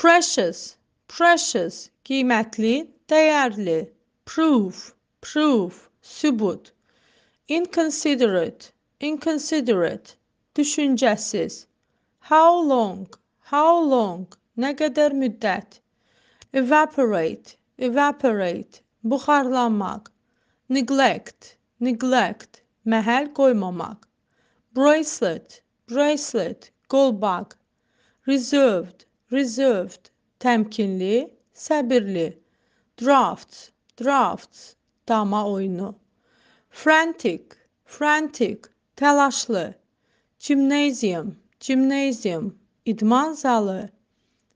Precious, precious, qiymətli, dəyərli. Proof, proof, sübut. Inconsiderate, inconsiderate, düşüncəsiz. How long, nə qədər müddət. Evaporate, evaporate, buxarlanmaq. Neglect, neglect, məhəl qoymamaq. Bracelet, bracelet, qolbaq. Reserved, reserved, təmkinli, səbirli. Drafts, drafts, dama oyunu. Frantic, frantic, təlaşlı. Gymnasium, gymnasium, idman zalı.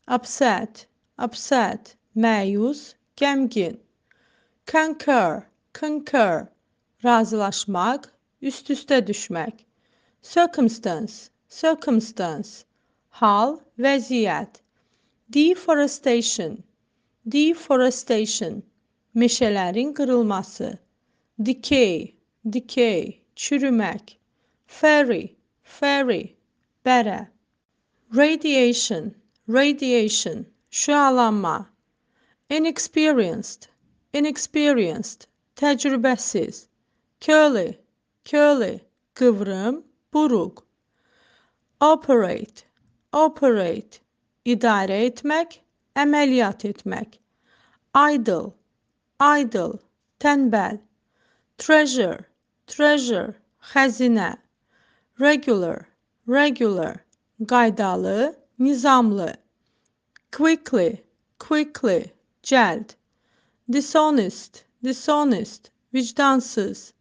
Upset, upset, məyus, qəmgin. Concur, concur, razılaşmaq, üst-üstə düşmək. Circumstance, circumstance, hal, vəziyyət. Deforestation, deforestation, meşələrin qırılması. Decay, decay, çürümək. Ferry, ferry, bərə. Radiation, radiation, şüalanma. Inexperienced, inexperienced, təcrübəsiz. Curly, curly, qıvrım, buruq. Operate, operate, idarə etmək, əməliyyat etmək. Idle, idle, tənbəl. Treasure, treasure, xəzinə. Regular, regular, qaydalı, nizamlı. Quickly, quickly, cəld. Dishonest, dishonest, vicdansız.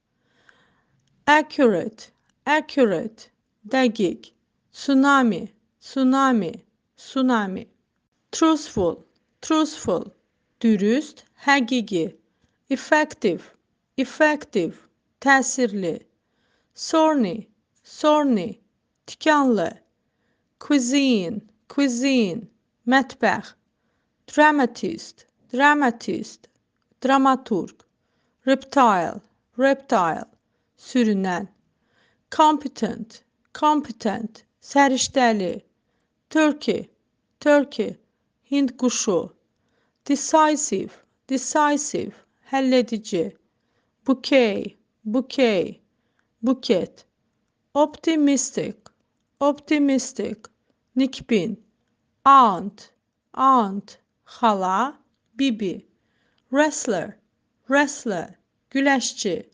Accurate, accurate, dəqiq. Tsunami, tsunami, tsunami. Truthful, truthful, dürüst, həqiqi. Effective, effective, təsirli. Thorny, thorny, tikanlı. Cuisine, cuisine, mətbəx. Dramatist, dramatist, dramaturg. Reptile, reptile, sürünən. Competent, competent, səriştəli. Turkey, turkey, Hind quşu. Decisive, decisive, həlledici. Bouquet, bouquet, buket. Optimistic, optimistic, nikbin. Aunt, aunt, xala, bibi. Wrestler, wrestler, güləşçi.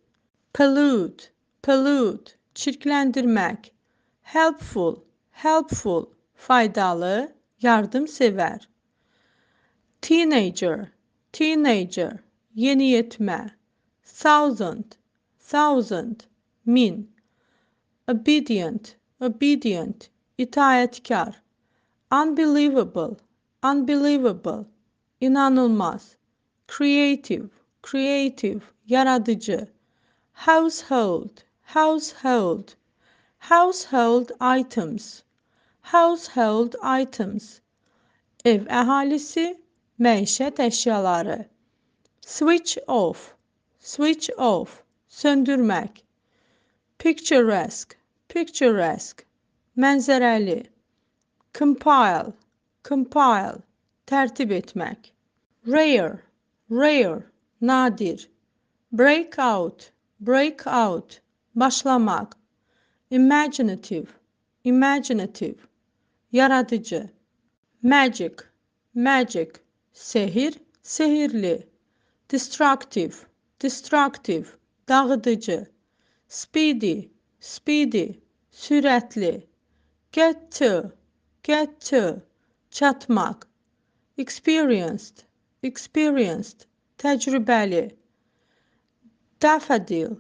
Pollute, pollute, çirkləndirmək. Helpful, helpful, faydalı, yardımsevər. Teenager, teenager, yeniyetmə. Thousand, thousand, min. Obedient, obedient, itaətkar. Unbelievable, unbelievable, inanılmaz. Creative, creative, yaradıcı. Household, household, household items, household items. Ev əhalisi, məişət əşyaları. Switch off, switch off, söndürmək. Picturesque, picturesque, mənzərəli. Compile, compile, tərtib etmək. Rare, rare, nadir. Break out, break out, başlamaq. Imaginative, imaginative, yaradıcı. Magic, magic, sehir, sehirli. Destructive, destructive, dağıdıcı. Speedy, speedy, sürətli. Get to, çatmaq. Experienced, experienced, təcrübəli. Daffodil,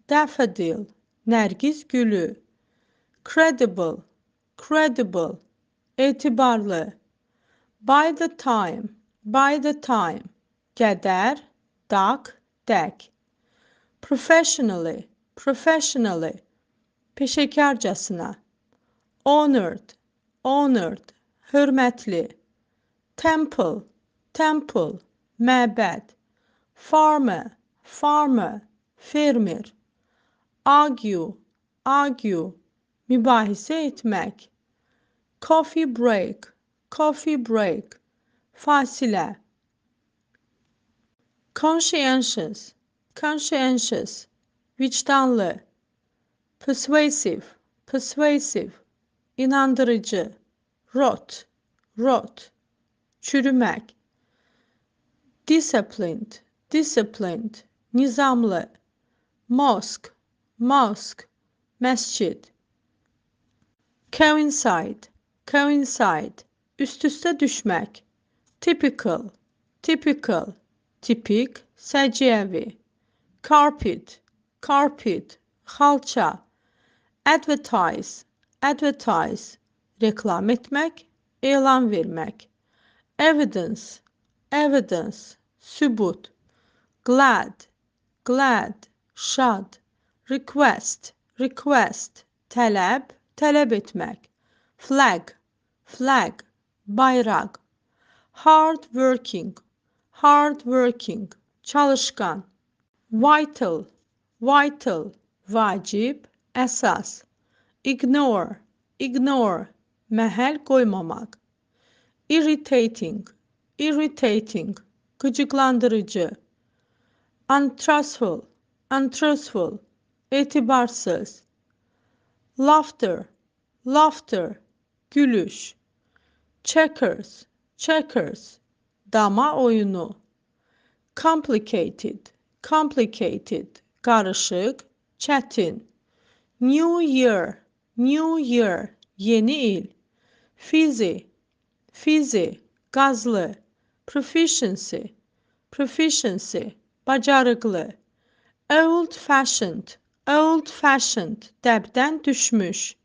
daffodil, nərgiz gülü. Credible, credible, etibarlı. By the time, qədər, dak, dək. Professionally, professionally, peşəkarcasına. Honored, honored, hörmətli. Temple, temple, məbəd. Farmer, farmer, fermer. Argue, argue, mübahisə etmək. Coffee break, coffee break, fasilə. Conscientious, conscientious, vicdanlı. Persuasive, persuasive, inandırıcı. Rot, rot, çürümek. Disciplined, disciplined, nizamlı. Mosque, mosque, mescid. Coincide, coincide, üst üste düşmek. Typical, typical, tipik, səciyyəvi. Carpet, carpet, xalça. Advertise, advertise, reklam etmek, elan vermek. Evidence, evidence, sübut. Glad, glad, şad. Request, request, tələb, tələb etmek. Flag, flag, bayraq. Hard working, hard working, çalışkan. Vital, vital, vacib, əsas. Ignore, ignore, məhəl qoymamaq. Irritating, irritating, gıcıklandırıcı. Untrustful, untrustful, etibarsız. Laughter, laughter, gülüş. Checkers, checkers, dama oyunu. Complicated, complicated, karışık, çətin. New year, new year, yeni il. Fizzy, fizzy, gazlı. Proficiency, proficiency, bacarıqlı. Old fashioned, old fashioned, dəbdən düşmüş.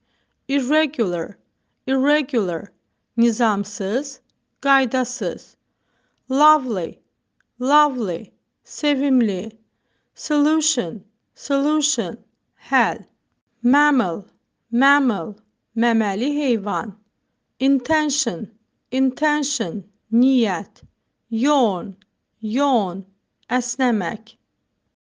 Irregular, irregular, nizamsız, qaydasız. Lovely, lovely, sevimli. Solution, solution, həll. Mammal, mammal, məməli heyvan. Intention, intention, niyyət. Yawn, yawn, əsnəmək.